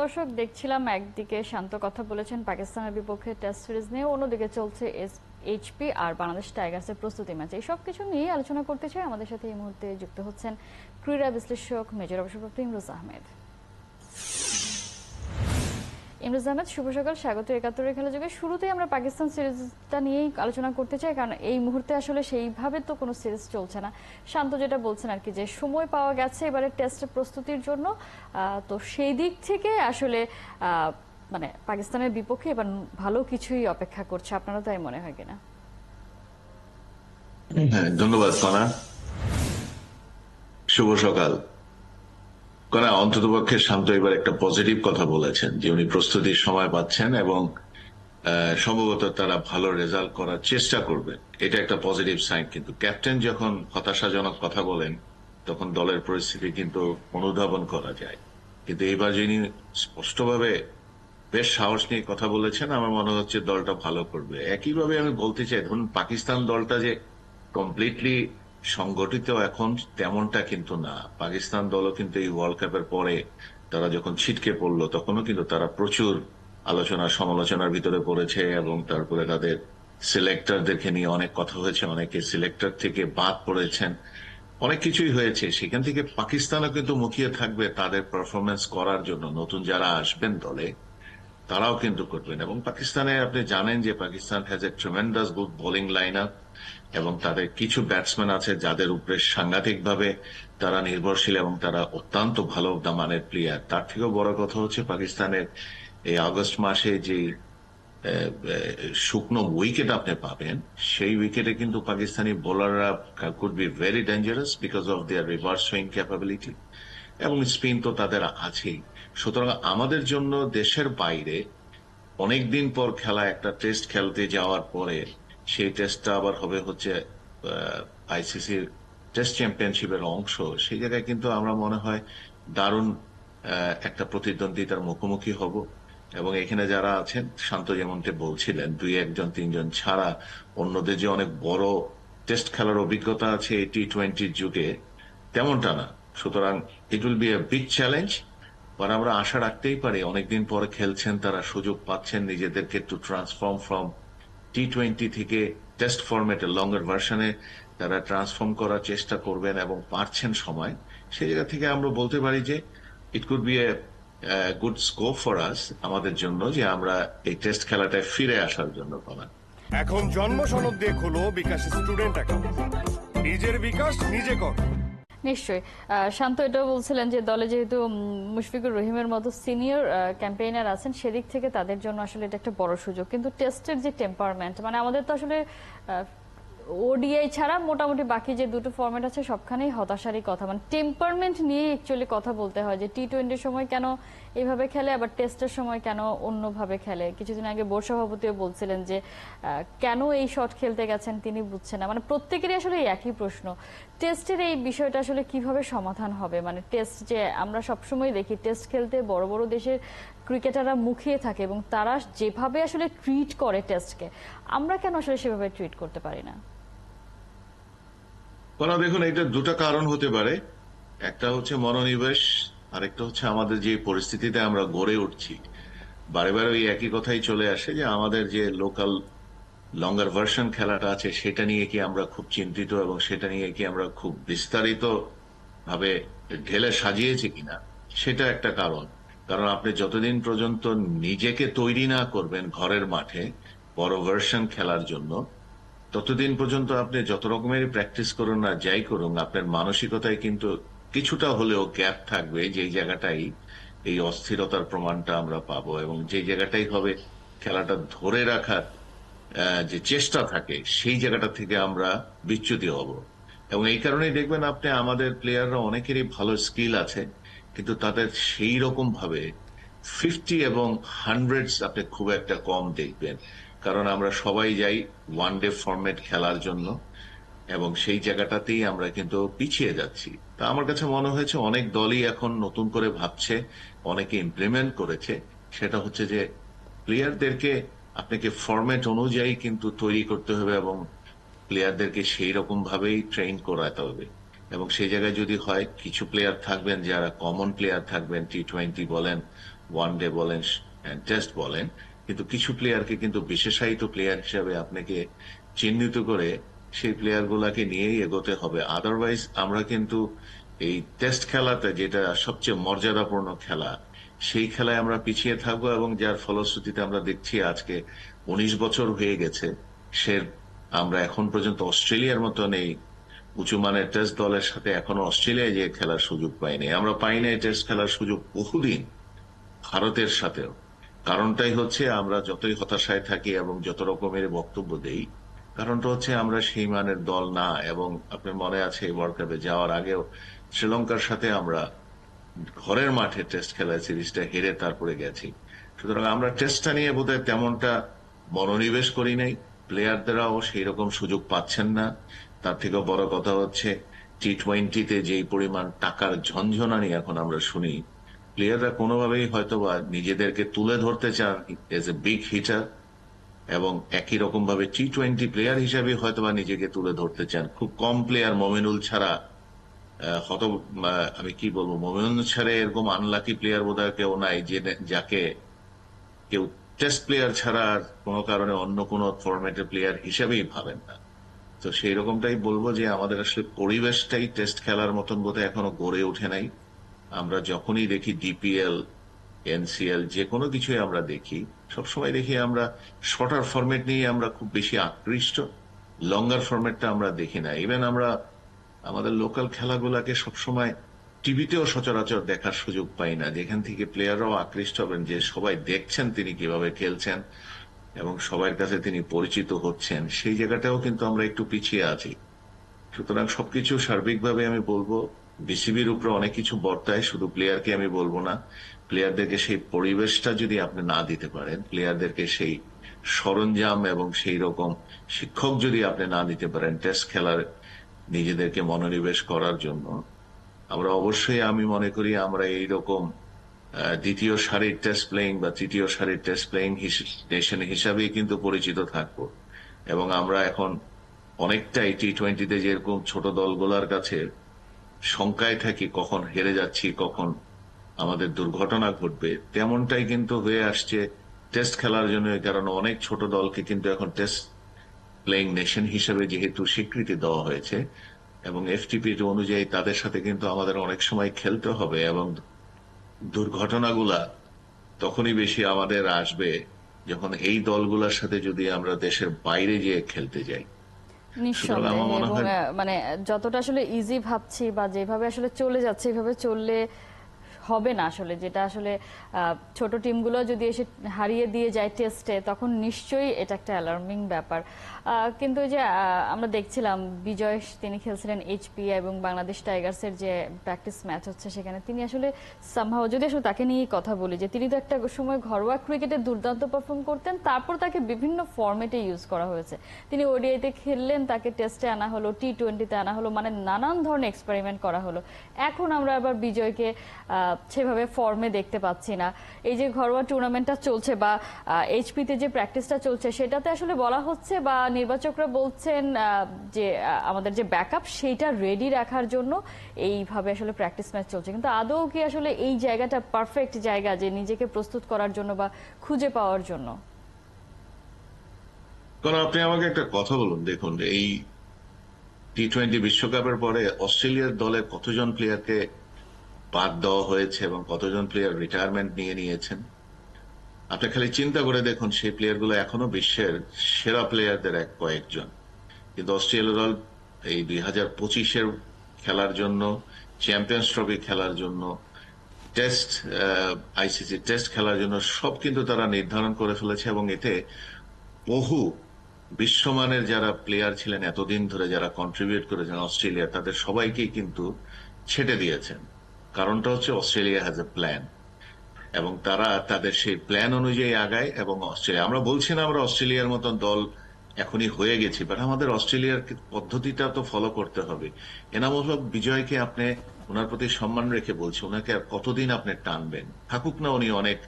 দর্শক দেখছিলাম একদিকে শান্ত কথা বলেছেন পাকিস্তানের বিপক্ষে টেস্ট সিরিজ নিয়ে, অন্যদিকে চলছে এইচপি আর বাংলাদেশ টাইগার্সের প্রস্তুতি ম্যাচ। এই সব কিছু নিয়ে আলোচনা করতে চাই। আমাদের সাথে এই মুহূর্তে যুক্ত হচ্ছেন ক্রীড়া বিশ্লেষক মেজর অবসরপ্রাপ্ত ইমরোজ আহমেদ। ইমরোজ আহমেদ, শুভ সকাল, স্বাগত একাত্তরের খেলা যুগে। শুরুতেই আমরা পাকিস্তান সিরিজটা নিয়েই আলোচনা করতে চাই, কারণ এই মুহূর্তে আসলে সেইভাবে তো কোনো সিরিজ চলছে না। শান্ত যেটা বলছেন আর কি, যে সময় পাওয়া গেছে এবারে টেস্টের প্রস্তুতির জন্য, তো সেই দিক থেকে আসলে মানে পাকিস্তানের বিপক্ষে এবার ভালো কিছুই অপেক্ষা করছে, আপনারা তাই মনে হয় কিনা? হ্যাঁ, ধন্যবাদ কণা। শুভ সকাল। কণা, অন্ততপক্ষে শান্ত এবার একটা পজিটিভ কথা বলেছেন যে উনি প্রস্তুতির সময় পাচ্ছেন এবং সম্ভবত তারা ভালো রেজাল্ট করার চেষ্টা করবেন। এটা একটা পজিটিভ সাইন। কিন্তু ক্যাপ্টেন যখন হতাশাজনক কথা বলেন তখন দলের পরিস্থিতি কিন্তু অনুধাবন করা যায়। কিন্তু এবার যিনি স্পষ্টভাবে বেশ সাহস নিয়ে কথা বলেছেন, আমার মনে হচ্ছে দলটা ভালো করবে। একইভাবে আমি বলতে চাই, ধরুন পাকিস্তান দলটা যে কমপ্লিটলি সংগঠিত এখন তেমনটা কিন্তু না। পাকিস্তান দলও কিন্তু এই ওয়ার্ল্ড কাপের পরে তারা যখন ছিটকে পড়লো তখনও কিন্তু তারা প্রচুর আলোচনা সমালোচনার ভিতরে পড়েছে এবং তারপরে তাদের সিলেক্টরদেরকে নিয়ে অনেক কথা হয়েছে, অনেকে সিলেক্টর থেকে বাদ পড়েছেন, অনেক কিছুই হয়েছে। সেখান থেকে পাকিস্তানও কিন্তু মুখিয়ে থাকবে তাদের পারফরমেন্স করার জন্য। নতুন যারা আসবেন দলে তারাও কিন্তু করবেন। এবং পাকিস্তানে আপনি জানেন যে Pakistan has a tremendous good bowling line up এবং তাদের কিছু ব্যাটসম্যান আছে যাদের উপরে সাংঘাতিক ভাবে তারা নির্ভরশীল এবং তারা অত্যন্ত ভালো মানের প্লেয়ার। তার থেকেও বড় কথা হচ্ছে পাকিস্তানের এই আগস্ট মাসে যে শুকনো উইকেট আপনি পাবেন, সেই উইকেটে কিন্তু পাকিস্তানি বোলাররা could be very dangerous because of their reverse swing capability এবং স্পিন তো তাদের আছেই। সুতরাং আমাদের জন্য দেশের বাইরে অনেকদিন পর খেলা একটা টেস্ট খেলতে যাওয়ার পরে সেই টেস্টটা আবার হবে হচ্ছে আইসিসির টেস্ট চ্যাম্পিয়নশিপের অংশ। সেই জায়গায় কিন্তু আমরা মনে হয় দারুণ একটা প্রতিদ্বন্দ্বিতার মুখোমুখি হব। এবং এখানে যারা আছেন, শান্ত যেমনটি বলছিলেন, দুই একজন তিনজন ছাড়া অন্যদের যে অনেক বড় টেস্ট খেলার অভিজ্ঞতা আছে এই টি-20 যুগে, তেমনটা না। সুতরাং it will be a big challenge. আর আমরা আশা রাখতেই পারি অনেকদিন পরে খেলছেন, তারা সুযোগ পাচ্ছেন নিজেদেরকে একটু ট্রান্সফর্ম ফ্রম টি-20 থেকে টেস্ট ফরম্যাটে লঙ্গার ভার্সনে তারা ট্রান্সফর্ম করার চেষ্টা করবেন এবং পারছেন সময়। সেই জায়গা থেকে আমরা বলতে পারি যে it could B a good scope for us, আমাদের জন্য, যে আমরা এই টেস্ট খেলাটায় ফিরে আসার জন্য পাবেন। এখন জন্ম সনদ দিয়ে খোলো বিকাশ স্টুডেন্ট অ্যাকাউন্ট। নিজের বিকাশ নিজে কর। নিশ্চয়ই। শান্ত এটাও বলছিলেন যে দলে যেহেতু মুশফিকুর রহিমের মতো সিনিয়র ক্যাম্পেইনার আছেন, সেদিক থেকে তাদের জন্য আসলে এটা একটা বড় সুযোগ। কিন্তু টেস্টের যে টেম্পারমেন্ট, মানে আমাদের তো আসলে ওডিআই ছাড়া মোটামুটি বাকি যে দুটো ফরম্যাট আছে সবখানেই হতাশারই কথা, মানে টেম্পারমেন্ট নিয়ে অ্যাকচুয়ালি কথা বলতে হয়, যে টি-20 সময় কেন এইভাবে খেলে, আবার টেস্টের সময় কেন অন্যভাবে খেলে। কিছুদিন আগে বোর্ড সভাপতিও বলছিলেন যে কেন এই শট খেলতে গেছেন তিনি বুঝছেন না। মানে প্রত্যেকেরই আসলে একই প্রশ্ন, টেস্টের এই বিষয়টা আসলে কিভাবে সমাধান হবে। মানে টেস্ট যে আমরা সবসময় দেখি, টেস্ট খেলতে বড় বড় দেশের ক্রিকেটাররা মুখিয়ে থাকে এবং তারা যেভাবে আসলে ট্রিট করে টেস্টকে, আমরা কেন আসলে সেভাবে ট্রিট করতে পারি না? দেখুন, এটা দুটো কারণ হতে পারে। একটা হচ্ছে মনোনিবেশ, আরেকটা হচ্ছে আমাদের যে পরিস্থিতিতে আমরা গড়ে উঠছি। বারে বারে ওই একই কথাই চলে আসে যে আমাদের যে লোকাল লঙ্গার ভার্সন খেলাটা আছে সেটা নিয়ে কি আমরা খুব চিন্তিত এবং সেটা নিয়ে কি আমরা খুব বিস্তারিত ভাবে ঢেলে সাজিয়েছি কিনা, সেটা একটা কারণ। কারণ আপনি যতদিন পর্যন্ত নিজেকে তৈরি না করবেন ঘরের মাঠে বড় ভার্সন খেলার জন্য, ততদিন পর্যন্ত আপনি যত রকমের প্র্যাকটিস করুন না যাই করুন, আপনার মানসিকতায় কিন্তু কিছুটা হলেও গ্যাপ থাকবে। যেই জায়গাটাই এই অস্থিরতার প্রমাণটা আমরা পাবো এবং যে জায়গাটাই হবে খেলাটা ধরে রাখার যে চেষ্টা থাকে, সেই জায়গাটা থেকে আমরা বিচ্যুতি হব। এবং এই কারণেই দেখবেন আপনি আমাদের প্লেয়াররা অনেকেরই ভালো স্কিল আছে, কিন্তু তাদের সেই রকম ভাবে 50 এবং হান্ড্রেডস আপনি খুব একটা কম দেখবেন। কারণ আমরা সবাই যাই ওয়ান ডে ফরম্যাট খেলার জন্য এবং সেই জায়গাটাতেই আমরা কিন্তু পিছিয়ে যাচ্ছি। তা আমার কাছে মনে হয়েছে অনেক দলই এখন নতুন করে ভাবছে, অনেকে ইমপ্লিমেন্ট করেছে। সেটা হচ্ছে যে প্লেয়ারদেরকে আপনাকে ফরম্যাট অনুযায়ী কিন্তু তৈরি করতে হবে এবং প্লেয়ারদেরকে সেই রকম ভাবেই ট্রেন করাতে হবে। এবং সেই জায়গায় যদি হয় কিছু প্লেয়ার থাকবেন যারা কমন প্লেয়ার থাকবেন, টি-20 বলেন ওয়ান ডে বলেন টেস্ট বলেন, কিন্তু কিছু প্লেয়ারকে কিন্তু বিশেষায়িত প্লেয়ার হিসাবে আপনাকে চিহ্নিত করে সেই প্লেয়ার গুলাকে নিয়েই এগোতে হবে। আদারওয়াইজ আমরা কিন্তু এই টেস্ট খেলাতে, যেটা সবচেয়ে মর্যাদাপূর্ণ খেলা, সেই খেলায় আমরা পিছিয়ে থাকবো, এবং যার ফলশ্রুতিতে আমরা দেখছি আজকে 19 বছর হয়ে গেছে সে আমরা এখন পর্যন্ত অস্ট্রেলিয়ার মতন এই উঁচু মানের টেস্ট দলের সাথে এখনো অস্ট্রেলিয়ায় যে খেলার সুযোগ পাইনি। আমরা পাইনি টেস্ট খেলার সুযোগ বহুদিন ভারতের সাথেও। কারণটাই হচ্ছে আমরা যতই হতাশায় থাকি এবং যত রকমের বক্তব্য দেই, কারণটা হচ্ছে আমরা সেই মানের দল না। এবং আপনার মনে আছে ওয়ার্ল্ড কাপে যাওয়ার আগেও শ্রীলঙ্কার সাথে আমরা ঘরের মাঠে টেস্ট খেলার সিরিজটা হেরে তারপরে গেছি। সুতরাং আমরা টেস্টটা নিয়ে বোধহয় তেমনটা মনোনিবেশ করি নাই, প্লেয়ারদেরাও সেই রকম সুযোগ পাচ্ছেন না। তার থেকেও বড় কথা হচ্ছে টি-20-তে যেই পরিমাণ টাকার ঝনঝনানি এখন আমরা শুনি, প্লেয়াররা কোনোভাবেই হয়তোবা নিজেদেরকে তুলে ধরতে চান এজ এ বিগ হিটার, এবং একই রকম ভাবে টি-20 প্লেয়ার হিসাবে হয়তোবা নিজেকে তুলে ধরতে চান। খুব কম প্লেয়ার, মমিনুল ছাড়া হত আমি কি বলবো, মমিনুল ছাড়া এরকম আনলাকি প্লেয়ার বোধহয় কেউ নাই যে যাকে কেউ টেস্ট প্লেয়ার ছাড়া আর কোনো কারণে অন্য কোনো ফরম্যাটের প্লেয়ার হিসেবেই ভাবেন না। তো সেই রকমটাই বলবো যে আমাদের আসলে পরিবেশটাই টেস্ট খেলার মতন বোধহয় এখনো গড়ে ওঠে নাই। আমরা যখনই দেখি ডিপিএল, এনসিএল, যে কোনো কিছুই আমরা দেখি, সবসময় দেখি আমরা শর্টার ফরম্যাট নিয়ে আমরা খুব বেশি আকৃষ্ট, লঙ্গার ফরম্যাটটা আমরা দেখি না। ইভেন আমরা আমাদের লোকাল খেলাগুলাকে সবসময় টিভিতেও সচরাচর দেখার সুযোগ পাই না, যেখান থেকে প্লেয়াররাও আকৃষ্ট হবেন, যে সবাই দেখছেন তিনি কিভাবে খেলছেন এবং সবার কাছে তিনি পরিচিত হচ্ছেন। সেই জায়গাটাও কিন্তু আমরা একটু পিছিয়ে আছি। সুতরাং সবকিছু সার্বিকভাবে আমি বলবো বিসিবির উপরে অনেক কিছু বর্তায়, শুধু প্লেয়ারকে আমি বলবো না। প্লেয়ারদেরকে সেই পরিবেশটা যদি আপনি না দিতে পারেন, প্লেয়ারদেরকে সেই সরঞ্জাম এবং সেই রকম শিক্ষক যদি আপনি না দিতে পারেন টেস্ট খেলার নিজেদেরকে মনোনিবেশ করার জন্য, আমরা অবশ্যই, আমি মনে করি আমরা এইরকম দ্বিতীয় সারির টেস্ট প্লেয়িং বা তৃতীয় সারির টেস্ট প্লেয়িং নেশন হিসাবেই কিন্তু পরিচিত থাকবো। এবং আমরা এখন অনেকটাই টি-20-তে যেরকম ছোট দলগুলোর কাছে শঙ্কায় থাকি কখন হেরে যাচ্ছি, কখন আমাদের দুর্ঘটনা ঘটবে, তেমনটাই কিন্তু হয়ে আসছে টেস্ট খেলার জন্য। কারণ অনেক ছোট দলকে কিন্তু এখন টেস্ট প্লেয়িং নেশন হিসেবে যেহেতু স্বীকৃতি দেওয়া হয়েছে, এবং এফটিপি অনুযায়ী তাদের সাথে কিন্তু আমাদের অনেক সময় খেলতে হবে, এবং দুর্ঘটনাগুলা তখনই বেশি আমাদের আসবে যখন এই দলগুলোর সাথে যদি আমরা দেশের বাইরে গিয়ে খেলতে যাই। সুতরাং নিঃসন্দেহে। আমার মনে এবং হয় মানে যতটা আসলে ইজি ভাবছি বা যেভাবে আসলে চলে যাচ্ছে, এভাবে চললে হবে না আসলে। যেটা আসলে ছোট টিমগুলো যদি এসে হারিয়ে দিয়ে যায় টেস্টে, তখন নিশ্চয়ই এটা একটা অ্যালার্মিং ব্যাপার। কিন্তু ওই যে আমরা দেখছিলাম বিজয়, তিনি খেলছিলেন এইচপি এবং বাংলাদেশ টাইগার্সের যে প্র্যাকটিস ম্যাচ হচ্ছে, সেখানে তিনি আসলে সামহাও, যদি আসলে তাকে নিয়েই কথা বলি, যে তিনি তো একটা সময় ঘরোয়া ক্রিকেটে দুর্দান্ত পারফর্ম করতেন, তারপর তাকে বিভিন্ন ফরম্যাটে ইউজ করা হয়েছে। তিনি ওডিআইতে খেললেন, তাকে টেস্টে আনা হলো, টি-20-তে আনা হলো, মানে নানান ধরনের এক্সপেরিমেন্ট করা হলো। এখন আমরা আবার বিজয়কে সেভাবে ফর্মে দেখতে পাচ্ছি না। এই যে ঘরোয়া টুর্নামেন্টটা চলছে বা এইচপিতে যে প্র্যাকটিসটা চলছে, সেটাতে আসলে বলা হচ্ছে বা নির্বাচকরা বলছেন যে আমাদের যে ব্যাকআপ সেইটা রেডি রাখার জন্য এইভাবে আসলে প্র্যাকটিস ম্যাচ চলছে। কিন্তু আদৌ কি আসলে এই জায়গাটা পারফেক্ট জায়গা যে নিজেকে প্রস্তুত করার জন্য বা খুঁজে পাওয়ার জন্য? কারণ আপনি আমাকে একটা কথা বলুন, দেখুন এই টি-20 বিশ্বকাপের পরে অস্ট্রেলিয়ার দলে কতজন প্লেয়ারকে বাদ দেওয়া হয়েছে এবং কতজন প্লেয়ার রিটায়ারমেন্ট নিয়ে নিয়েছেন। আপনি খালি চিন্তা করে দেখুন, সেই প্লেয়ারগুলো এখনো বিশ্বের সেরা প্লেয়ারদের এক কয়েকজন। কিন্তু অস্ট্রেলিয়া দল এই 2025-এর খেলার জন্য, চ্যাম্পিয়ন্স ট্রফি খেলার জন্য, টেস্ট আইসিসি টেস্ট খেলার জন্য সব কিন্তু তারা নির্ধারণ করে ফেলেছে, এবং এতে বহু বিশ্বমানের যারা প্লেয়ার ছিলেন এতদিন ধরে, যারা কন্ট্রিবিউট করেছেন অস্ট্রেলিয়া, তাদের সবাইকেই কিন্তু ছেটে দিয়েছেন। কারণটা হচ্ছে অস্ট্রেলিয়া হ্যাজ এ প্ল্যান, এবং তারা তাদের সেই প্ল্যান অনুযায়ী আগায়। এবং অস্ট্রেলিয়া, আমরা বলছি না আমরা অস্ট্রেলিয়ার মতন দল এখনই হয়ে গেছি, বাট আমাদের অস্ট্রেলিয়ার পদ্ধতিটা তো ফলো করতে হবে। এনামুল হক বিজয়কে আপনি, ওনার প্রতি সম্মান রেখে বলছি, ওনাকে আর কতদিন আপনি টানবেন? থাকুক না উনি অনেক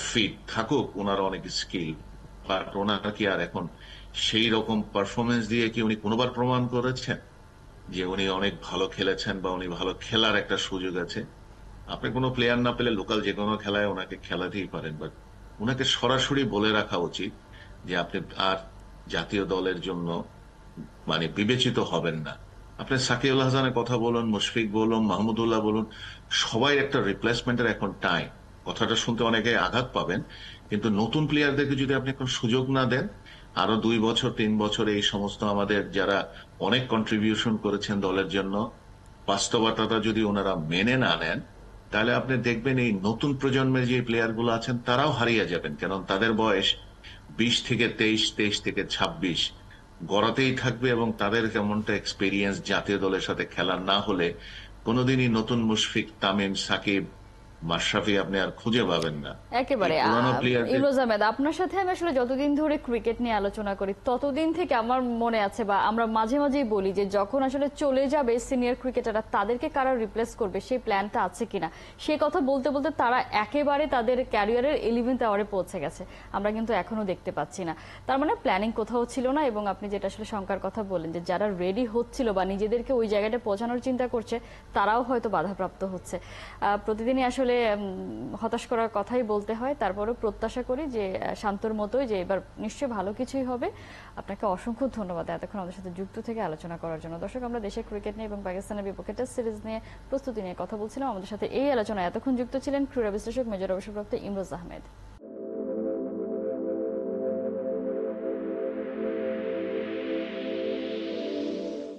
ফিট, থাকুক ওনার অনেক স্কিল, বাট ওনার কি আর এখন সেই রকম পারফরমেন্স দিয়ে কি উনি কোনোবার প্রমাণ করেছেন যে উনি অনেক ভালো খেলেছেন বা উনি ভালো খেলার একটা সুযোগ আছে? আপনি কোনো প্লেয়ার না পেলে লোকাল যে কোনো খেলায় ওনাকে খেলাতেই পারেন, বাট ওনাকে সরাসরি বলে রাখা উচিত যে আপনি আর জাতীয় দলের জন্য মানে বিবেচিত হবেন না। আপনি সাকিউল হাসানের কথা বলুন, মুশফিক বলুন, মাহমুদুল্লাহ বলুন, সবাই একটা রিপ্লেসমেন্টের এখন টাইম। কথাটা শুনতে অনেকে আঘাত পাবেন, কিন্তু নতুন প্লেয়ারদেরকে যদি আপনি এখন সুযোগ না দেন, আরো 2 বছর 3 বছর এই সমস্ত আমাদের যারা অনেক কন্ট্রিবিউশন করেছেন দলের জন্য, বাস্তবতাটা যদি ওনারা মেনে না নেন, তাহলে আপনি দেখবেন এই নতুন প্রজন্মের যে প্লেয়ার গুলো আছেন তারাও হারিয়ে যাবেন, কারণ তাদের বয়স 20 থেকে 23, 23 থেকে 26 গড়াতেই থাকবে, এবং তাদের কেমনটা এক্সপিরিয়েন্স জাতীয় দলের সাথে খেলা না হলে কোনোদিনই নতুন মুশফিক, তামিম, সাকিব, মাশরাফি আপনি আর খুঁজে পাবেন না। একেবারে এই পুরানো প্লেয়ারদের ইমরোজ আহমেদ, আপনার সাথে আমি আসলে যতদিন ধরে ক্রিকেট নিয়ে আলোচনা করি ততদিন থেকে আমার মনে আছে, বা আমরা মাঝে মাঝেই বলি যে যখন আসলে চলে যাবে সিনিয়র ক্রিকেটাররা, তাদেরকে কারা রিপ্লেস করবে সেই প্ল্যানটা আছে কিনা, সে কথা বলতে বলতে তারা একেবারে তাদের ক্যারিয়ারের 11th আওয়ারে পৌঁছে গেছে, আমরা কিন্তু এখনো দেখতে পাচ্ছি না। তার মানে প্ল্যানিং কোথাও ছিল না, এবং আপনি যেটা আসলে শঙ্কার কথা বললেন যে যারা রেডি হচ্ছিল বা নিজেদেরকে ওই জায়গাটা পৌঁছানোর চিন্তা করছে, তারাও হয়তো বাধাপ্রাপ্ত হচ্ছে। প্রতিদিনই আসলে হতাশ করার কথাই বলতে হয়, তারপরেও প্রত্যাশা করি যে শান্তর মতোই যে এবার নিশ্চয়ই ভালো কিছুই হবে। আপনাকে অসংখ্য ধন্যবাদ এতক্ষণ আমাদের সাথে যুক্ত থেকে আলোচনা করার জন্য। দর্শক, আমরা দেশের ক্রিকেট নিয়ে এবং পাকিস্তানের বিপক্ষে টেস্ট সিরিজ নিয়ে প্রস্তুতি নিয়ে কথা বলছিলাম। আমাদের সাথে এই আলোচনায় এতক্ষণ যুক্ত ছিলেন ক্রীড়া বিশ্লেষক মেজর অবসরপ্রাপ্ত ইমরোজ আহমেদ।